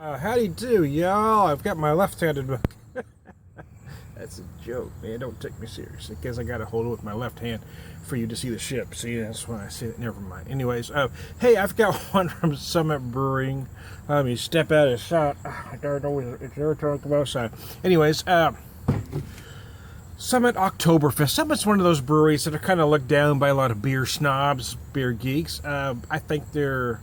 Howdy do, y'all. I've got my left-handed book. That's a joke, man. Don't take me seriously, because I got to hold it with my left hand for you to see the ship. See, that's why I say it. Never mind. Anyways, hey, I've got one from Summit Brewing. Let me step out of shot. I don't know it's their talk about shot. Anyways, Summit Oktoberfest. Summit's one of those breweries that are kind of looked down by a lot of beer snobs, beer geeks. I think they're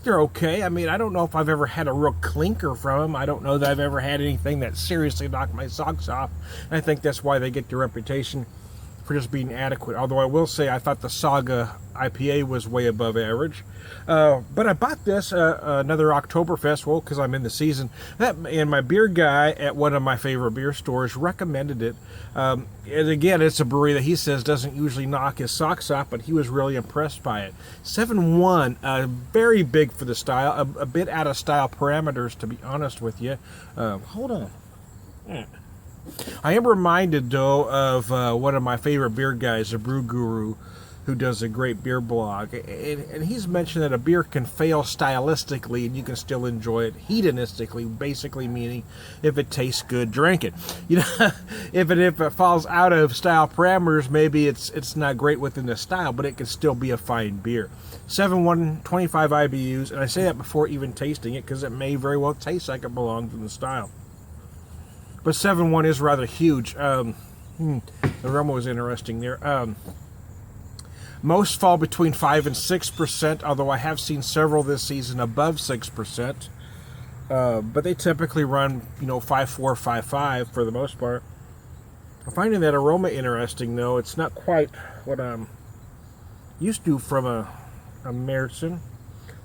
okay. I mean, I don't know if I've ever had a real clinker from them. I don't know that I've ever had anything that seriously knocked my socks off. And I think that's why they get their reputation for just being adequate. Although I will say I thought the Saga IPA was way above average. But I bought this, another Oktoberfest, well, because I'm in the season. And my beer guy at one of my favorite beer stores recommended it. And again, it's a brewery that he says doesn't usually knock his socks off, but he was really impressed by it. 7.1, very big for the style, a bit out of style parameters, to be honest with you. Hold on. I am reminded, though, of one of my favorite beer guys, the Brew Guru, who does a great beer blog. And he's mentioned that a beer can fail stylistically and you can still enjoy it hedonistically, basically meaning if it tastes good, drink it. You know, if it falls out of style parameters, maybe it's not great within the style, but it can still be a fine beer. 7.1, 25 IBUs, and I say that before even tasting it because it may very well taste like it belongs in the style. But 7.1 is rather huge. The aroma was interesting there. Most fall between 5 and 6%, although I have seen several this season above 6%. But they typically run, 5.4, 5.5 for the most part. I'm finding that aroma interesting, though. It's not quite what I'm used to from a Marzen.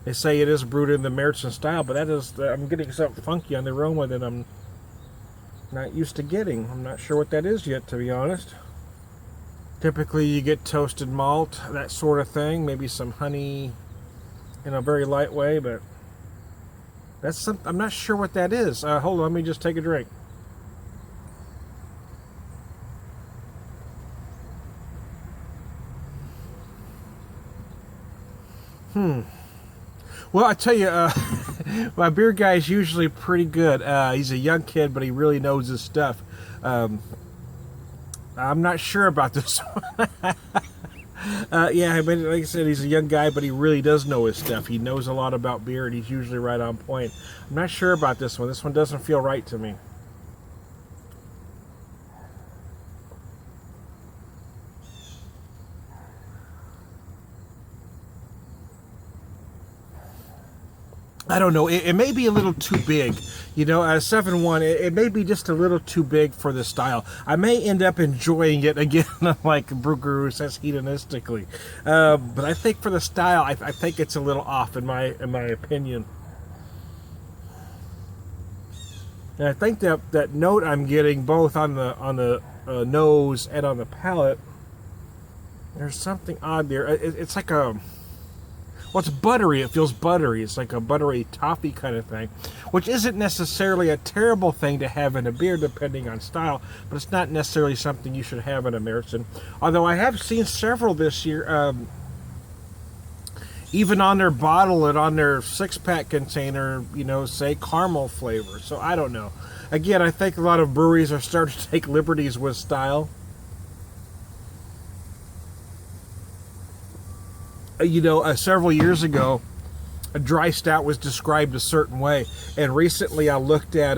They say it is brewed in the Marzen style, but I'm getting something funky on the aroma that I'm not used to getting. I'm not sure what that is yet, to be honest. Typically you get toasted malt, that sort of thing, maybe some honey in a very light way, but I'm not sure what that is. Hold on, let me just take a drink. Well, I tell you, my beer guy is usually pretty good. He's a young kid, but he really knows his stuff. I'm not sure about this one. Yeah, I mean, like I said, he's a young guy, but he really does know his stuff. He knows a lot about beer, and he's usually right on point. I'm not sure about this one. This one doesn't feel right to me. I don't know. It may be a little too big. 7.1, it may be just a little too big for the style. I may end up enjoying it again, like Brew Guru says, hedonistically. But I think for the style, I think it's a little off in my opinion. And I think that note I'm getting both on the nose and on the palate, there's something odd there. It's like well, it's buttery. It feels buttery. It's like a buttery toffee kind of thing, which isn't necessarily a terrible thing to have in a beer, depending on style, but it's not necessarily something you should have in a Marzen. Although I have seen several this year, even on their bottle and on their six-pack container, say caramel flavor. So I don't know. Again, I think a lot of breweries are starting to take liberties with style. Several years ago, a dry stout was described a certain way, and recently I looked at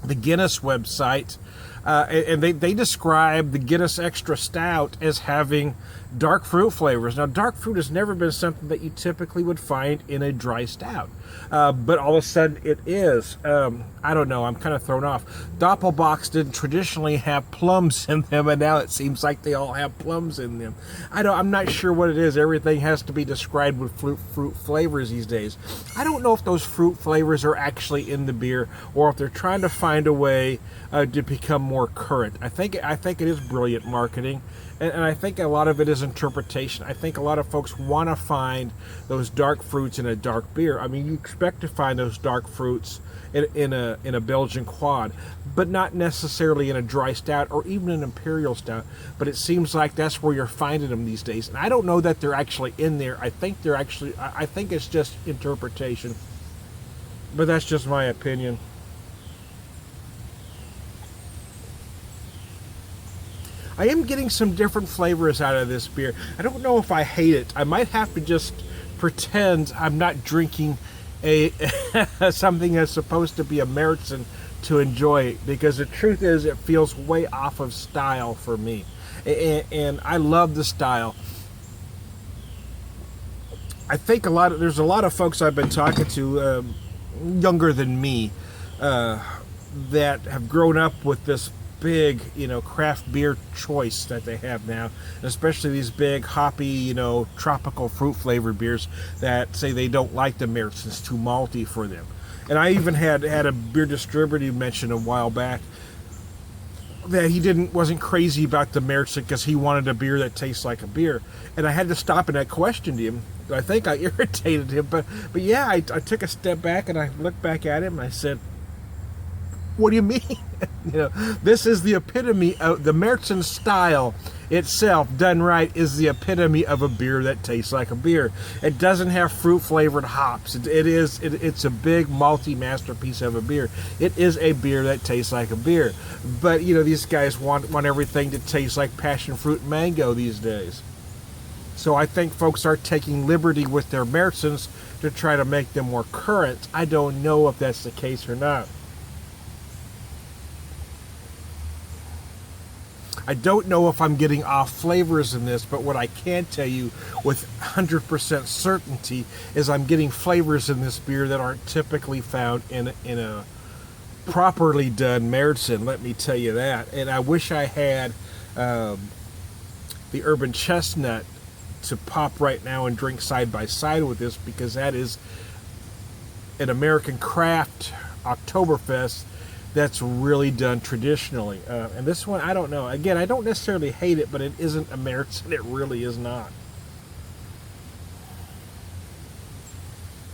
the Guinness website, and they describe the Guinness Extra Stout as having dark fruit flavors. Now, dark fruit has never been something that you typically would find in a dry stout, but all of a sudden it is. I don't know, I'm kind of thrown off. Doppelbocks didn't traditionally have plums in them, and now it seems like they all have plums in them. I'm not sure what it is. Everything has to be described with fruit flavors these days. I don't know if those fruit flavors are actually in the beer, or if they're trying to find a way to become more current. I think it is brilliant marketing. And I think a lot of it is interpretation. I think a lot of folks want to find those dark fruits in a dark beer. I mean, you expect to find those dark fruits in a Belgian quad, but not necessarily in a dry stout or even an imperial stout. But it seems like that's where you're finding them these days. And I don't know that they're actually in there. I think it's just interpretation. But that's just my opinion. I am getting some different flavors out of this beer. I don't know if I hate it. I might have to just pretend I'm not drinking a something that's supposed to be a Marzen to enjoy it, because the truth is it feels way off of style for me. And I love the style. I think there's a lot of folks I've been talking to, younger than me, that have grown up with this big, craft beer choice that they have now, especially these big hoppy, tropical fruit flavored beers that say they don't like the Marzen. It's too malty for them. And I even had a beer distributor mention a while back that he wasn't crazy about the Marzen because he wanted a beer that tastes like a beer. And I had to stop and I questioned him. I think I irritated him, but yeah, I took a step back and I looked back at him and I said, what do you mean? This is the epitome of the Marzen style itself, done right, is the epitome of a beer that tastes like a beer. It doesn't have fruit flavored hops. It's a big malty masterpiece of a beer. It is a beer that tastes like a beer. But these guys want everything to taste like passion fruit and mango these days. So I think folks are taking liberty with their Marzens to try to make them more current. I don't know if that's the case or not. I don't know if I'm getting off flavors in this, but what I can tell you with 100% certainty is I'm getting flavors in this beer that aren't typically found in a properly done Marzen, let me tell you that. And I wish I had the Urban Chestnut to pop right now and drink side by side with this, because that is an American craft Oktoberfest that's really done traditionally. And this one, I don't know. Again, I don't necessarily hate it, but it isn't a Marzen. It really is not.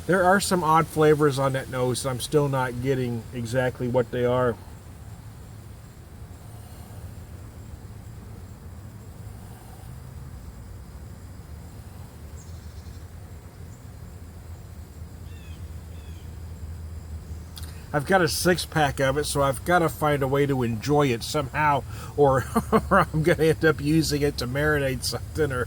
There are some odd flavors on that nose. I'm still not getting exactly what they are. I've got a 6-pack of it, so I've got to find a way to enjoy it somehow, or I'm going to end up using it to marinate something, or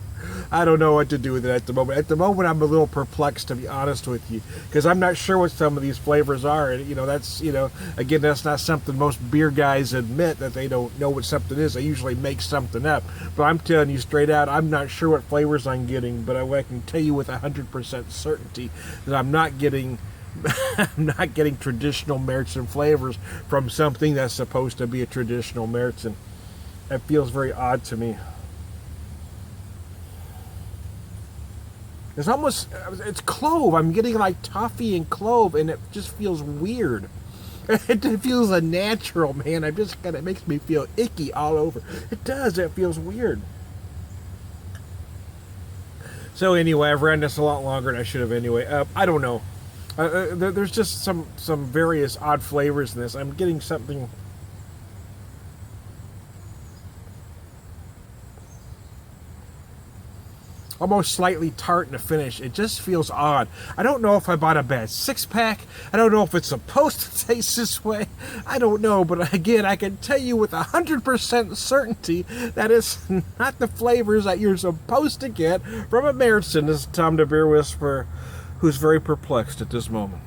I don't know what to do with it at the moment. At the moment, I'm a little perplexed, to be honest with you, because I'm not sure what some of these flavors are. And, that's, again, that's not something most beer guys admit, that they don't know what something is. They usually make something up. But I'm telling you straight out, I'm not sure what flavors I'm getting, but I can tell you with 100% certainty that I'm not getting traditional Marzen flavors from something that's supposed to be a traditional Marzen. That feels very odd to me. It's clove. I'm getting like toffee and clove, and it just feels weird. It feels unnatural, man. It makes me feel icky all over. It does. It feels weird. So anyway, I've ran this a lot longer than I should have anyway. I don't know. There's just some various odd flavors in this. I'm getting something almost slightly tart in the finish. It just feels odd. I don't know if I bought a bad 6-pack. I don't know if it's supposed to taste this way. I don't know, but again, I can tell you with 100% certainty that it's not the flavors that you're supposed to get from a Marzen. This is Tom the Beer Whisperer, who's very perplexed at this moment.